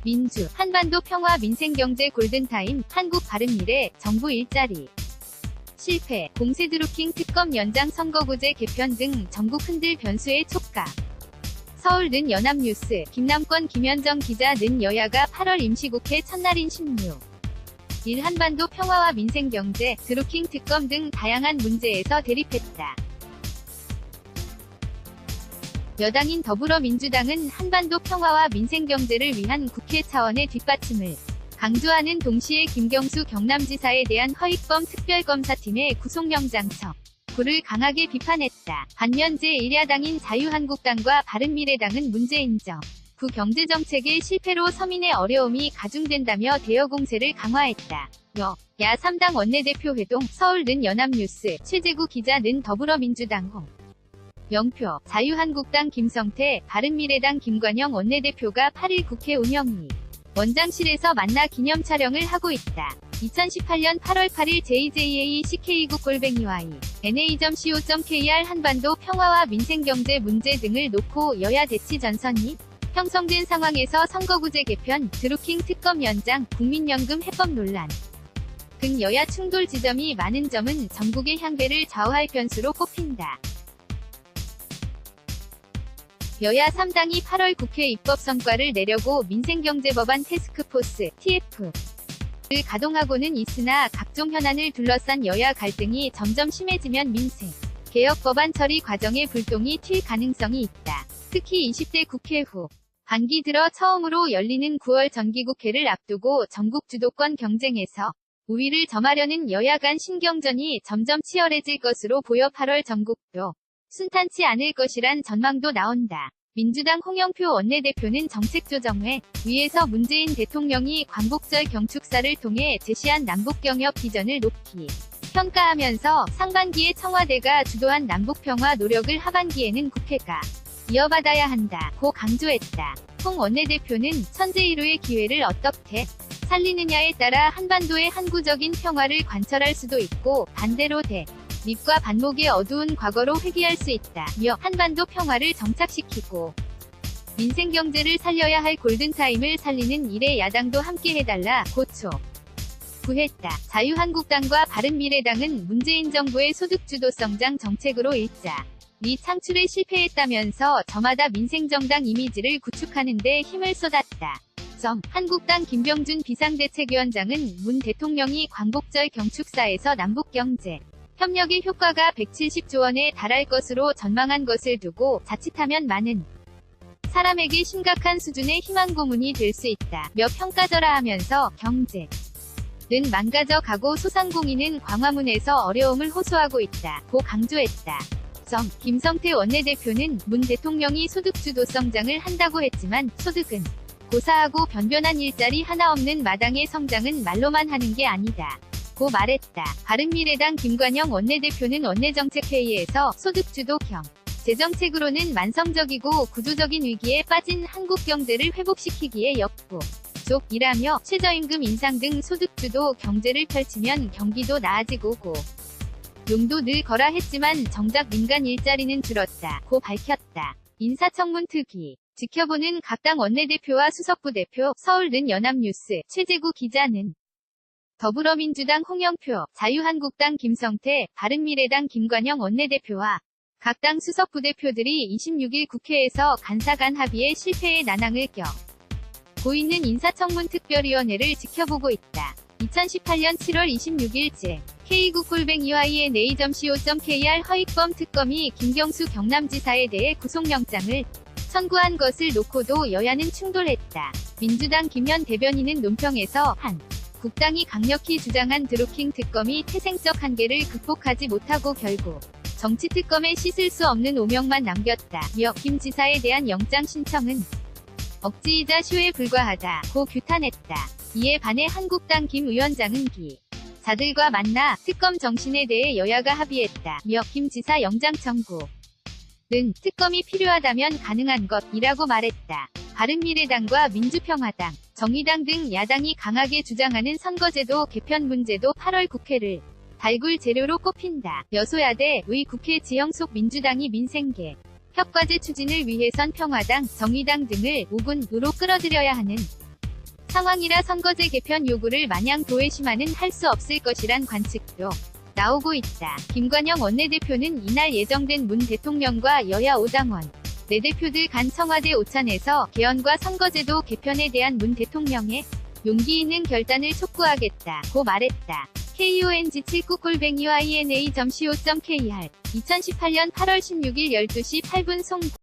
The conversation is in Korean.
민주, 한반도 평화 민생경제 골든타임, 한국 바른미래, 정부 일자리 실패, 공세 드루킹 특검 연장 선거구제 개편 등 전국 흔들 변수의 촉각. 서울 는 연합뉴스, 김남권 김현정 기자 는 여야가 8월 임시국회 첫날인 16일 한반도 평화와 민생경제, 드루킹 특검 등 다양한 문제에서 대립했다. 여당인 더불어민주당은 한반도 평화와 민생경제를 위한 국회 차원의 뒷받침을 강조하는 동시에 김경수 경남지사에 대한 허위범 특별검사팀의 구속영장 청구를 강하게 비판했다. 반면 제1야당인 자유한국당과 바른미래당은 문제 인정 구 경제정책의 실패로 서민의 어려움이 가중된다며 대여 공세를 강화했다. 야 3당 원내대표 회동, 서울 는 연합뉴스, 최재구 기자 는 더불어민주당 영표, 자유한국당 김성태, 바른미래당 김관영 원내대표가 8일 국회 운영위 원장실에서 만나 기념 촬영을 하고 있다. 2018년 8월 8일 jjACK29-NA.co.kr 한반도 평화와 민생경제 문제 등을 놓고 여야 대치 전선이 형성된 상황에서 선거구제 개편, 드루킹 특검 연장, 국민연금 해법 논란 등 여야 충돌 지점이 많은 점은 전국의 향배를 좌우할 변수로 꼽힌다. 여야 3당이 8월 국회 입법 성과를 내려고 민생경제법안 태스크포스 (TF를) 가동하고는 있으나 각종 현안을 둘러싼 여야 갈등이 점점 심해지면 민생 개혁 법안 처리 과정에 불똥이 튈 가능성이 있다. 특히 20대 국회 후 반기 들어 처음으로 열리는 9월 정기국회를 앞두고 전국 주도권 경쟁에서 우위를 점하려는 여야 간 신경전이 점점 치열해질 것으로 보여 8월 전국도 순탄치 않을 것이란 전망도 나온다. 민주당 홍영표 원내대표는 정책조정회 위에서 문재인 대통령이 광복절 경축사를 통해 제시한 남북경협 비전을 높이 평가하면서 상반기에 청와대가 주도한 남북평화 노력을 하반기에는 국회가 이어받아야 한다고 강조했다. 홍 원내대표는 천재1호의 기회를 어떻게 살리느냐에 따라 한반도의 항구적인 평화를 관철할 수도 있고 반대로 립과 반목의 어두운 과거로 회귀할 수 있다며 한반도 평화를 정착시키고 민생경제를 살려야 할 골든타임을 살리는 일에 야당도 함께 해달라 구했다. 자유한국당과 바른미래당은 문재인 정부의 소득주도성장 정책으로 일자리 창출에 실패했다면서 저마다 민생정당 이미지를 구축하는 데 힘을 쏟았다. 한국당 김병준 비상대책위원장은 문 대통령이 광복절 경축사에서 남북경제 협력의 효과가 170조 원에 달할 것으로 전망한 것을 두고 자칫하면 많은 사람에게 심각한 수준의 희망 고문이 될 수 있다며 평가절하하면서 경제는 망가져 가고 소상공인은 광화문에서 어려움을 호소하고 있다고 강조했다. 김성태 원내대표는 문 대통령이 소득주도성장을 한다고 했지만 소득은 고사하고 변변한 일자리 하나 없는 마당의 성장은 말로만 하는 게 아니다. 고 말했다. 바른미래당 김관영 원내대표는 원내정책회의에서 소득주도 재정책으로는 만성적이고 구조적인 위기에 빠진 한국 경제를 회복시키기에 역부족이라며 최저임금 인상 등 소득주도 경제를 펼치면 경기도 나아지고 용도 늘 거라 했지만 정작 민간 일자리는 줄었다고 밝혔다. 인사청문 특위 지켜보는 각 당 원내대표와 수석부대표, 서울 는 연합뉴스, 최재구 기자는 더불어민주당 홍영표, 자유한국당 김성태, 바른미래당 김관영 원내대표와 각 당 수석부대표들이 26일 국회에서 간사간 합의의 실패에 난항을 겪고 있는 인사청문 특별위원회를 지켜보고 있다. 2018년 7월 26일째 K9-YNA.co.kr 허위범 특검이 김경수 경남지사에 대해 구속영장을 청구한 것을 놓고도 여야는 충돌했다. 민주당 김현 대변인은 논평에서 국당이 강력히 주장한 드루킹 특검이 태생적 한계를 극복하지 못하고 결국 정치특검에 씻을 수 없는 오명만 남겼다며 김 지사에 대한 영장 신청은 억지이자 쇼에 불과하다고 규탄했다. 이에 반해 한국당 김 위원장은 기자들과 만나 특검 정신에 대해 여야가 합의했다며 김 지사 영장 청구는 특검이 필요하다면 가능한 것이라고 말했다. 바른미래당과 민주평화당, 정의당 등 야당이 강하게 주장하는 선거제도 개편 문제도 8월 국회를 달굴 재료로 꼽힌다. 여소야대의 국회 지형 속 민주당이 민생개 협과제 추진을 위해선 평화당, 정의당 등을 5군으로 끌어들여야 하는 상황이라 선거제 개편 요구를 마냥 도외시만은 할 수 없을 것이란 관측도 나오고 있다. 김관영 원내대표는 이날 예정된 문 대통령과 여야 5당원, 4대표들 간 청와대 오찬에서 개헌과 선거제도 개편에 대한 문 대통령의 용기 있는 결단을 촉구하겠다고 말했다. KONG79@ina.co.kr 2018년 8월 16일 12시 8분 송